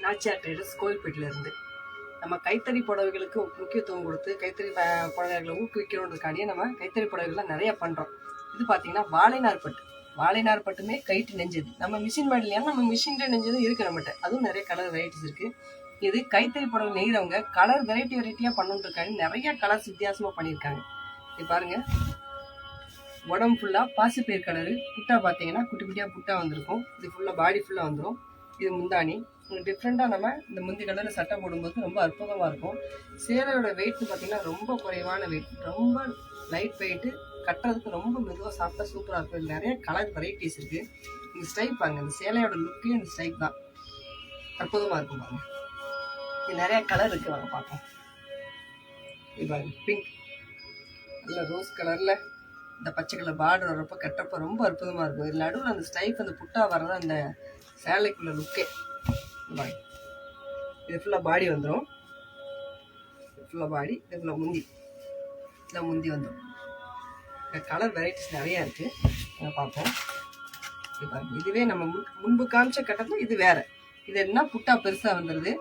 Nachiyar traders கோயில்பேட்டிலிருந்து நம்ம கைத்தறி புடவைகளுக்கு முக்கியத்துவம் கொடுத்து கைத்தறி புடவைகளை ஊக்குவிக்கணுன்றதுக்காண்டியே நம்ம கைத்தறி புடவைகள்லாம் நிறைய பண்ணுறோம். இது பார்த்தீங்கன்னா வாழைநார் பட்டுமே கைட்டு நெஞ்சது. நம்ம மிஷின் மாடலையா நம்ம மிஷின்ல நெஞ்சது இருக்கு நம்மகிட்ட. அதுவும் நிறைய கலர் வெரைட்டிஸ் இருக்கு. இது கைத்தறி புடவை நெய்கிறவங்க கலர் வெரைட்டியாக பண்ணுறதுக்காண்டி நிறைய கலர்ஸ் வித்தியாசமாக பண்ணியிருக்காங்க. இது பாருங்க, உடம்பு ஃபுல்லாக பாசிப்பயிர் கலரு, புட்டா பார்த்தீங்கன்னா குட்டி குட்டியாக புட்டா வந்திருக்கும். இது ஃபுல்லாக பாடி ஃபுல்லாக வந்துடும். இது முந்தானி டிஃப்ரெண்ட்டாக நம்ம இந்த முந்தி கலரில் சட்டை போடும்போது ரொம்ப அற்புதமாக இருக்கும். சேலையோட வெயிட்னு பார்த்தீங்கன்னா ரொம்ப குறைவான வெயிட், ரொம்ப லைட் வெயிட்டு, கட்டுறதுக்கு ரொம்ப மெதுவாக சாப்பிட்டா சூப்பராக இருக்கும். இது நிறைய கலர் வெரைட்டிஸ் இருக்குது. இந்த ஸ்டைப் பாருங்க, இந்த சேலையோட லுக்கே இந்த ஸ்டைப் தான், அற்புதமாக இருக்கும் பாருங்க. இது நிறைய கலர் இருக்குது, வாங்க பார்ப்போம். இது பாருங்க, பிங்க், நல்ல ரோஸ் கலரில் இந்த பச்சை கலர் பார்டர் வரப்போ கட்டுறப்போ ரொம்ப அற்புதமாக இருக்கும். இது நடுவில் அந்த ஸ்டைப் அந்த புட்டா வரதான் அந்த சேலைக்குள்ள லுக்கே. இது ஃபுல்லாக பாடி வந்துடும். ஃபுல்லாக பாடி, இது ஃபுல்லாக முந்தி, இதில் முந்தி வந்துடும். கலர் வெரைட்டிஸ் நிறையா இருக்குது, நம்ம பார்ப்போம். இது பாருங்க, இதுவே நம்ம முன்பு காமிச்ச கட்டத்தில் இது வேறு. இது என்ன புட்டா பெருசாக வந்துடுது,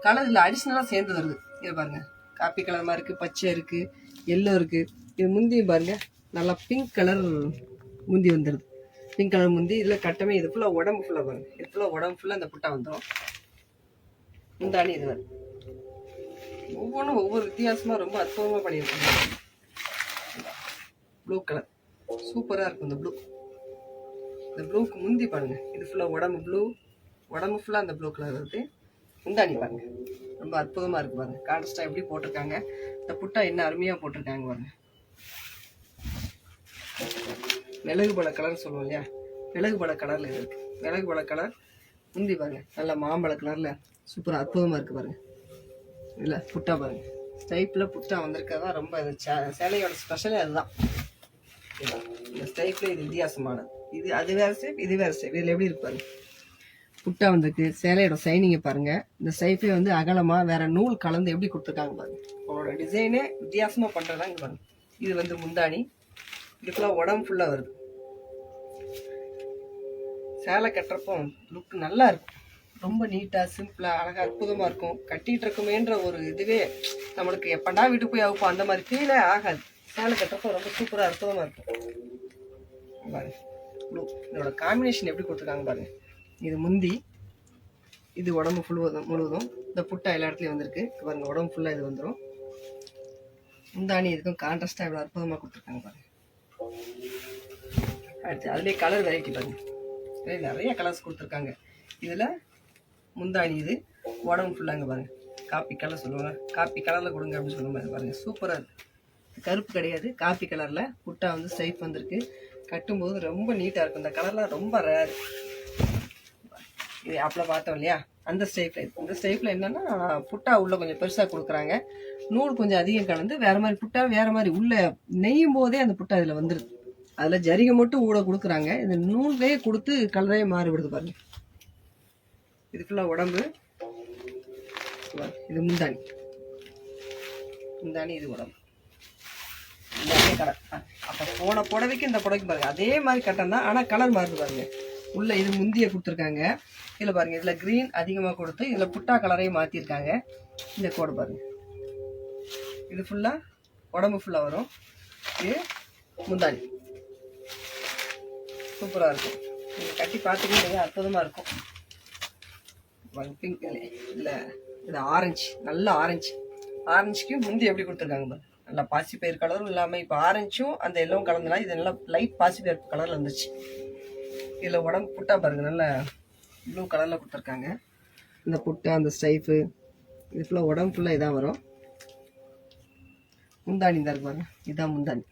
கலர் இதில் அடிஷ்னலாக சேர்ந்து வருது. இது பாருங்கள், காப்பி கலர் மாதிரி இருக்குது, பச்சை இருக்குது, எல்லோ இருக்குது. இது முந்தியும் பாருங்கள், நல்லா பிங்க் கலர் முந்தி வந்துடுது. பிங்க் கலர் முந்தி, இதில் கட்டமே இது ஃபுல்லாக உடம்பு ஃபுல்லாக பாருங்க, இது ஃபுல்லாக உடம்பு ஃபுல்லாக இந்த புட்டா வந்துடும். முந்தானி இது வருது. ஒவ்வொன்றும் ஒவ்வொரு வித்தியாசமாக ரொம்ப அற்புதமாக பண்ணியிருக்காங்க. ப்ளூ கலர் சூப்பராக இருக்கும். இந்த ப்ளூக்கு முந்தி பாருங்க, இது ஃபுல்லாக உடம்பு ஃபுல்லாக அந்த ப்ளூ கலர் வருது. முந்தானி பாருங்க, ரொம்ப அற்புதமாக இருக்குது பாருங்க. கான்ட்ராஸ்டாக எப்படி போட்டிருக்காங்க, இந்த புட்டா என்ன அருமையாக போட்டிருக்காங்க பாருங்க. மிளகு பழ கலர் சொல்லுவோம் இல்லையா, மிளகு பழ கலரில் இது இருக்குது. மிளகு பழ கலர் முந்தி பாருங்க, நல்லா மாம்பழ கலரில் சூப்பராக அற்புதமாக இருக்குது பாருங்க. இல்லை புட்டா பாருங்க, ஸ்டைப்பில் புட்டா வந்திருக்கிறதா ரொம்ப சேலையோட ஸ்பெஷலே அதுதான். இந்த ஸ்டைப்பில் இது வித்தியாசமானது. இது அது வேறு ஸ்டைப், இது வேறு ஸ்டைப். இதில் எப்படி இருக்கு பாருங்க, புட்டா வந்திருக்கு. சேலையோட சைனிங்கை பாருங்க, இந்த ஸ்டைப்பே வந்து அகலமாக வேற நூல் கலந்து எப்படி கொடுத்துருக்காங்க பாருங்க. அவங்களோட டிசைனே வித்தியாசமாக பண்ணுறதாங்க பாருங்க. இது வந்து முந்தானி, இது ஃபுல்லாக உடம்பு ஃபுல்லாக வருது. சேலை கட்டுறப்போ லுக் நல்லா இருக்கும், ரொம்ப நீட்டாக சிம்பிளாக அழகாக அற்புதமாக இருக்கும். கட்டிகிட்டு இருக்குமேன்ற ஒரு இதுவே நம்மளுக்கு எப்படா வீட்டுக்கு போய் ஆகுப்போம் அந்த மாதிரி ஃபீலே ஆகாது. சேலை கட்டுறப்போ ரொம்ப சூப்பராக அற்புதமாக இருக்கும் பாருங்க. ப்ளூ, இதோட காம்பினேஷன் எப்படி கொடுத்துருக்காங்க பாருங்க. இது முந்தி, இது உடம்பு முழுவதும் இந்த புட்டா எல்லா இடத்துலையும் வந்திருக்கு பாருங்க. உடம்பு ஃபுல்லாக இது வந்துடும். முந்தானி இதுக்கும் கான்ட்ராஸ்டாக இவ்வளோ அற்புதமாக கொடுத்துருக்காங்க பாருங்க. அடுத்து அதுலேயே கலர் வெரைட்டி பாருங்க, நிறைய கலர்ஸ் கொடுத்துருக்காங்க. இதில் முந்தானி இது உடம்பு ஃபுல்லாங்க பாருங்க. காப்பி கலர் சொல்லுவாங்க, காப்பி கலரில் கொடுங்க அப்படின்னு சொல்லுவாங்க பாருங்க. சூப்பராக இருக்குது. கருப்பு கிடையாது, காப்பி கலரில் புட்டா வந்து ஸ்டைப் வந்திருக்கு. கட்டும்போது ரொம்ப நீட்டாக இருக்கும். இந்த கலர்லாம் ரொம்ப ரேர். இது அப்போ பார்த்தோம் இல்லையா, அந்த ஸ்டைப்பில் இருக்குது. இந்த ஸ்டைப்பில் என்னென்னா புட்டா உள்ளே கொஞ்சம் பெருசாக கொடுக்குறாங்க, நூல் கொஞ்சம் அதிகம் கலந்து வேறு மாதிரி புட்டா வேறு மாதிரி உள்ளே நெய்யும் போதே அந்த புட்டா இதில் வந்துடுது. அதில் ஜரிகை மட்டும் ஊட கொடுக்குறாங்க, இந்த நூல்லையே கொடுத்து கலரே மாறிவிடுது பாருங்க. இது ஃபுல்லாக உடம்பு, இது முந்தானி, இது உடம்பு, முந்தானி கலர். அப்போ போன புடவைக்கு இந்த புடவைக்கு பாருங்க அதே மாதிரி கட்டம் தான், ஆனால் கலர் மாறுது பாருங்க. உள்ள இது முந்தியை கொடுத்துருக்காங்க, இதில் பாருங்க இதில் க்ரீன் அதிகமாக கொடுத்து இதில் புட்டா கலரையும் மாற்றிருக்காங்க. இந்த கோடு பாருங்க, இது ஃபுல்லாக உடம்பு ஃபுல்லாக வரும். இது முந்தானி சூப்பராக இருக்கும். நீங்கள் கட்டி பார்த்துக்கிட்டே அற்புதமாக இருக்கும். பிங்க் இல்லை, இது ஆரஞ்சு, நல்ல ஆரஞ்சுக்கு முந்தி எப்படி கொடுத்துருக்காங்க பாருங்க. நல்லா பாசிப்பயிர் கலரும் இல்லாமல் இப்போ ஆரஞ்சும் அந்த எல்லோவும் கலந்துனா இது நல்லா லைட் பாசிப்பயிர் கலரில் வந்துச்சு. இதில் உடம்பு புட்டா பாருங்கள், நல்ல ப்ளூ கலரில் கொடுத்துருக்காங்க. இந்த புட்டா அந்த ஸ்டைஃபு இது ஃபுல்லாக உடம்பு ஃபுல்லாக இதான் வரும். முந்தானி தான் இருக்கு பாருங்க, இதுதான் முந்தானி.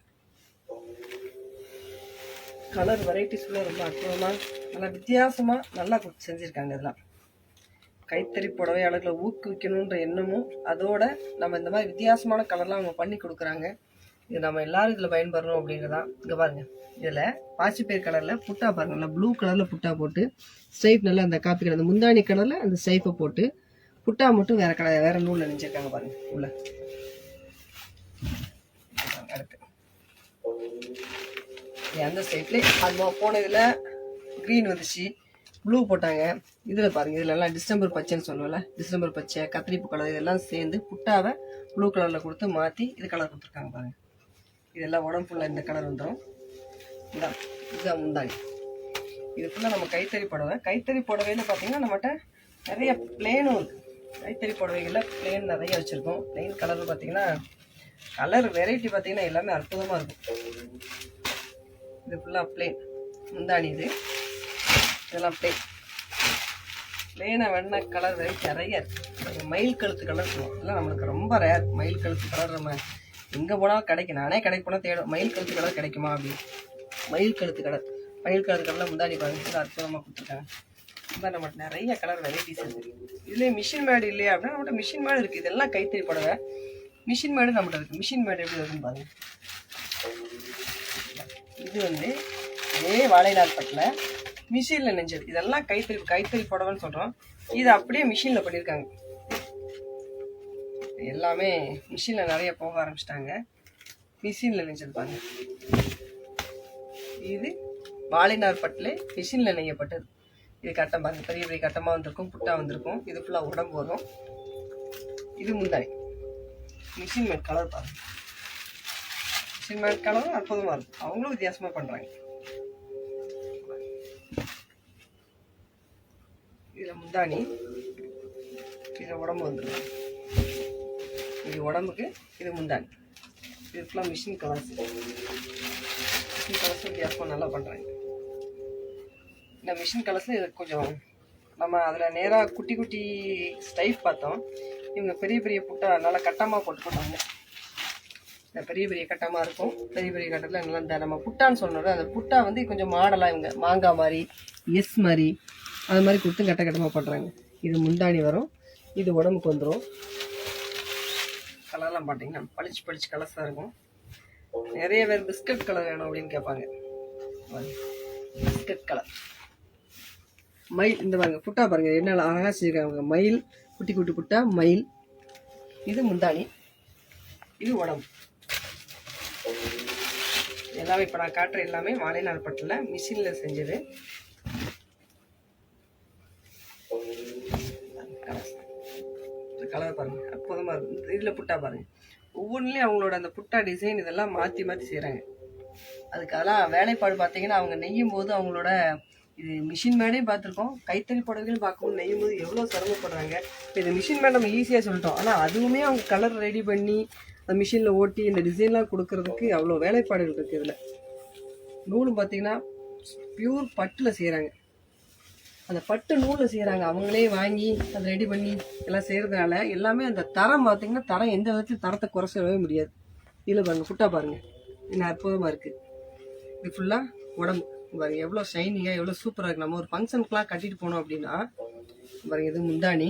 கலர் வெரைட்டிஸ் ஃபுல்லாக ரொம்ப அற்புதமாக நல்லா வித்தியாசமாக நல்லா செஞ்சுருக்காங்க. இதெல்லாம் கைத்தறி புடவையாளர்களை ஊக்குவிக்கணுன்ற எண்ணமும் அதோட நம்ம இந்த மாதிரி வித்தியாசமான கலர்லாம் அவங்க பண்ணி கொடுக்குறாங்க. இது நம்ம எல்லாரும் இதில் பயன்பெறணும் அப்படிங்கிறதான். இங்கே பாருங்கள், இதில் பாசிப்பயிர் கலரில் புட்டா பாருங்கள், நல்லா ப்ளூ கலரில் புட்டா போட்டு ஸ்டைப் நல்லா அந்த காப்பி கலர் அந்த முந்தானி கலரில் அந்த ஸ்டைப்பை போட்டு புட்டா மட்டும் வேறு கலர் வேறு நூலில் நினைச்சிருக்காங்க பாருங்கள் உள்ள. அடுத்து அந்த ஸ்டைப்லேயே அது போனதில் க்ரீன் வந்துச்சு, ப்ளூ போட்டாங்க. இதில் பாருங்க, இதுல எல்லாம் டிசம்பர் பச்சைன்னு சொல்லுவோம்ல, டிசம்பர் பச்சை, கத்திரிப்பு கலர் இதெல்லாம் சேர்ந்து புட்டாவை ப்ளூ கலர்ல கொடுத்து மாற்றி இது கலர் கொடுத்துருக்காங்க பாருங்க. இதெல்லாம் உடம்பு ஃபுல்லாக இந்த கலர் வந்துடும். இதுதான் முந்தானி. இது ஃபுல்லாக நம்ம கைத்தறி புடவை. கைத்தறி புடவைன்னு பார்த்தீங்கன்னா நம்மகிட்ட நிறைய பிளேனும் இருக்குது. கைத்தறி புடவைகளில் பிளேன் நிறைய வச்சுருக்கோம். பிளெயின் கலர் பார்த்தீங்கன்னா கலர் வெரைட்டி பார்த்தீங்கன்னா எல்லாமே அற்புதமாக இருக்கும். இது ஃபுல்லாக பிளேன் முந்தானி. இதெல்லாம் பிளேனாக வேணா கலர் வெரைட்டி நிறைய இருக்குது. மயில் கழுத்து கலர் சொல்லுவோம். இதெல்லாம் நம்மளுக்கு ரொம்ப ரேர். மயில் கழுத்து கலர் நம்ம எங்கே போனாலும் கிடைக்கும். நானே கடைக்கு போனால் தேடும் மயில் கழுத்து கலர் கிடைக்குமா அப்படின்னு. மயில் கழுத்து கலர் கலரில் முந்தானி பாருங்க அற்புதமாக கொடுத்துருக்காங்க. இந்த நம்மகிட்ட நிறைய கலர் வெரைட்டிஸ் இருக்குது. இதுலேயே மிஷின் மேடு இல்லையா அப்படின்னா நம்மகிட்ட மிஷின் மேடு இருக்குது. இதெல்லாம் கைத்தறி புடவை. மிஷின் மேடு நம்மகிட்ட இருக்குது. மிஷின் மேடு எப்படி வருதுன்னு பாருங்க. இது வந்து இதே வாழை நார்பட்டில் மிஷினில் நெஞ்சது. இதெல்லாம் கைத்தறி புடவைன்னு சொல்கிறோம். இது அப்படியே மிஷினில் பண்ணியிருக்காங்க. எல்லாமே மிஷினில் நிறைய போக ஆரம்பிச்சிட்டாங்க. மிஷினில் நெஞ்சது பாருங்க. இது வாழை நார்பட்டில் மிஷினில் நெய்யப்பட்டது. இது கட்டம் பாருங்க, பெரிய பெரிய கட்டமாக வந்திருக்கும், புட்டா வந்திருக்கும். இது ஃபுல்லாக உடம்பு வரும். இது முந்தானி. மிஷின் மேட் கலர் பாருங்க. மிஷின் மேட் கலரும் அற்புதமாக இருக்கும். அவங்களும் வித்தியாசமாக பண்ணுறாங்க. இதில் முந்தானி, இதில் உடம்பு வந்துடும். இது உடம்புக்கு, இது முந்தானி. இது ஃபுல்லாக மிஷின் கலர்ஸ். மிஷின் கலர்ஸ் வித்தியாசமாக நல்லா பண்ணுறாங்க. இந்த மிஷின் கலர்ஸில் இது கொஞ்சம் நம்ம அதில் நேராக குட்டி குட்டி ஸ்டைப் பார்த்தோம். இவங்க பெரிய பெரிய புட்டா நல்லா கட்டமாக போட்டுக்கொண்டாங்க. இந்த பெரிய பெரிய கட்டமாக இருக்கும். பெரிய பெரிய கட்டத்தில் நல்லா இந்த நம்ம புட்டான்னு சொன்னோம். அந்த புட்டா வந்து கொஞ்சம் மாடலாக இவங்க மாங்காய் மாதிரி, எஸ் மாதிரி, அது மாதிரி கொடுத்து கட்ட கட்டமாக பண்ணுறாங்க. இது முந்தானி வரும். இது உடம்புக்கு வந்துடும். கலர்லாம் பார்த்தீங்கன்னா பளிச்சு கலர்ஸாக இருக்கும். நிறைய பேர் பிஸ்கட் கலர் வேணும் அப்படின்னு கேட்பாங்க. பிஸ்கட் கலர் மயில். இந்த பாருங்க புட்டா பாருங்க என்ன அழகாக செஞ்சுருக்காங்க. மயில், குட்டி குட்டி புட்டா மயில். இது முந்தானி, இது உடம்பு. எல்லாமே இப்போ நான் காட்டுற எல்லாமே வாழை நார்பட்டில் மிஷினில் செஞ்சது. கலர் பாருங்க அற்புதமாக இருக்கும். இதில் புட்டா பாருங்க. ஒவ்வொன்றுலேயும் அவங்களோட அந்த புட்டா டிசைன் இதெல்லாம் மாற்றி செய்கிறாங்க. அதுக்கு அதெல்லாம் வேலைப்பாடு பார்த்தீங்கன்னா அவங்க நெய்யும் போது அவங்களோட இது மிஷின் மேடையும் பார்த்துருக்கோம். கைத்தறி புடவைகளும் பார்க்கும்போது நெய்யும் போது எவ்வளோ சிரமப்படுறாங்க. இப்போ இந்த மிஷின் மேடை நம்ம ஈஸியாக சொல்லிட்டோம். ஆனால் அதுவுமே அவங்க கலர் ரெடி பண்ணி அந்த மிஷினில் ஓட்டி இந்த டிசைன்லாம் கொடுக்கறதுக்கு அவ்வளோ வேலைப்பாடுகள் இருக்குது. இதில் நூலும் பார்த்தீங்கன்னா பியூர் பட்டில் செய்கிறாங்க. அந்த பட்டு நூலில் செய்கிறாங்க. அவங்களே வாங்கி அதை ரெடி பண்ணி எல்லாம் செய்கிறதுனால எல்லாமே அந்த தரம் பார்த்தீங்கன்னா தரம் எந்த விதத்துலையும் தரத்தை குறைச்சவே முடியாது. இதில் பாருங்கள் புட்டா பாருங்கள் இன்னும் அற்புதமாக இருக்குது. இது ஃபுல்லாக உடம்பு பாருங்க எவ்வளோ ஷைனிங்காக எவ்வளோ சூப்பராக இருக்குது. நம்ம ஒரு ஃபங்க்ஷனுக்குலாம் கட்டிட்டு போனோம் அப்படின்னா பாருங்க. இது முந்தானி,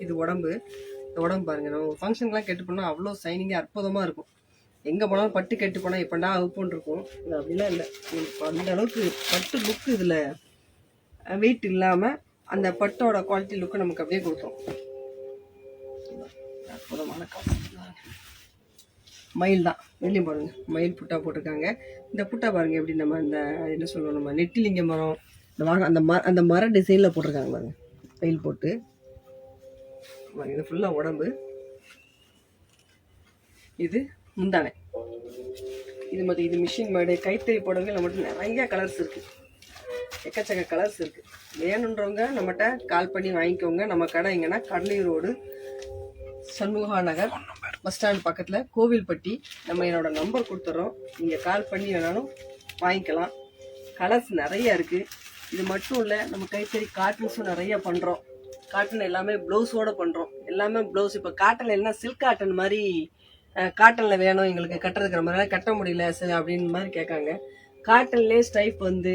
இது உடம்பு. இந்த உடம்பு பாருங்கள் நம்ம ஒரு ஃபங்க்ஷனுக்குலாம் கெட்டு போனால் அவ்வளோ ஷைனிங்காக அற்புதமாக இருக்கும். எங்கே போனாலும் பட்டு கெட்டு போனால் எப்படா அவுப்போன்னு இருக்கும். இது அப்படிலாம் இல்லை. அந்த அளவுக்கு பட்டு லுக்கு இதில் வெயிட் இல்லாமல் அந்த பட்டோட குவாலிட்டி லுக்கு நமக்கு அப்படியே கொடுத்தோம். அற்புதமான கலர். மயில் தான் வெளியும் பாருங்க. மயில் புட்டா போட்டிருக்காங்க. இந்த புட்டா பாருங்க எப்படி நம்ம இந்த என்ன சொல்லுவோம் நம்ம நெட்டிலிங்க மரம் அந்த மர டிசைனில் போட்டிருக்காங்க பாருங்க. மயில் போட்டு பாருங்க. இது ஃபுல்லாக உடம்பு. இது முந்தானை. இது மட்டும் இது மிஷின் மேடு. கைத்தறி புடவை நம்மகிட்ட நிறைய கலர்ஸ் இருக்குது. எக்கச்சக்க கலர்ஸ் இருக்குது. வேணுன்றவங்க நம்மகிட்ட கால் பண்ணி வாங்கிக்கோங்க. நம்ம கடை எங்கன்னா கடலூர் ரோடு சண்முகா நகர் பஸ் ஸ்டாண்ட் பக்கத்தில் கோவில்பட்டி. நம்ம என்னோட நம்பர் கொடுத்துட்றோம். நீங்கள் கால் பண்ணி வேணாலும் வாங்கிக்கலாம். கலர்ஸ் நிறைய இருக்குது. இது மட்டும் இல்லை, நம்ம கைத்தறி காட்டன்ஸும் நிறைய பண்ணுறோம். காட்டன் எல்லாமே ப்ளவுஸோடு பண்ணுறோம். எல்லாமே ப்ளவுஸ். இப்போ காட்டன் எல்லாம் சில்க் காட்டன் மாதிரி காட்டனில் வேணும் எங்களுக்கு கட்டுறதுக்கிற மாதிரிலாம் கட்ட முடியல சார் அப்படின்னு மாதிரி கேட்காங்க. காட்டன்லேயே ஸ்டைப் வந்து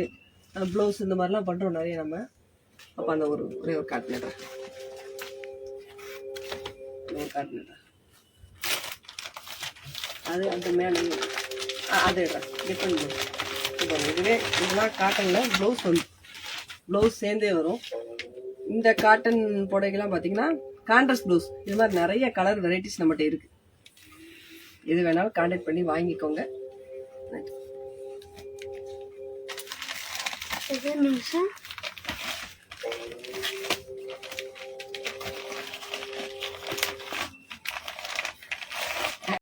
ப்ளவுஸ் இந்த மாதிரிலாம் பண்ணுறோம் நிறைய நம்ம. அப்போ அந்த ஒரே ஒரு காட்டன் அது அந்த மேலே அது டிஃப்ரெண்ட் ப்ளவுஸ். இதுவே இதெல்லாம் காட்டனில் ப்ளவுஸ் வந்து ப்ளவுஸ் சேர்ந்தே வரும். இந்த காட்டன் புடவைகள்லாம் பார்த்தீங்கன்னா கான்ட்ராஸ்ட் ப்ளவுஸ். இது மாதிரி நிறைய கலர் வெரைட்டிஸ் நம்மகிட்ட இருக்குது. எது வேணாலும் கான்டாக்ட் பண்ணி வாங்கிக்கோங்க. நன்றி.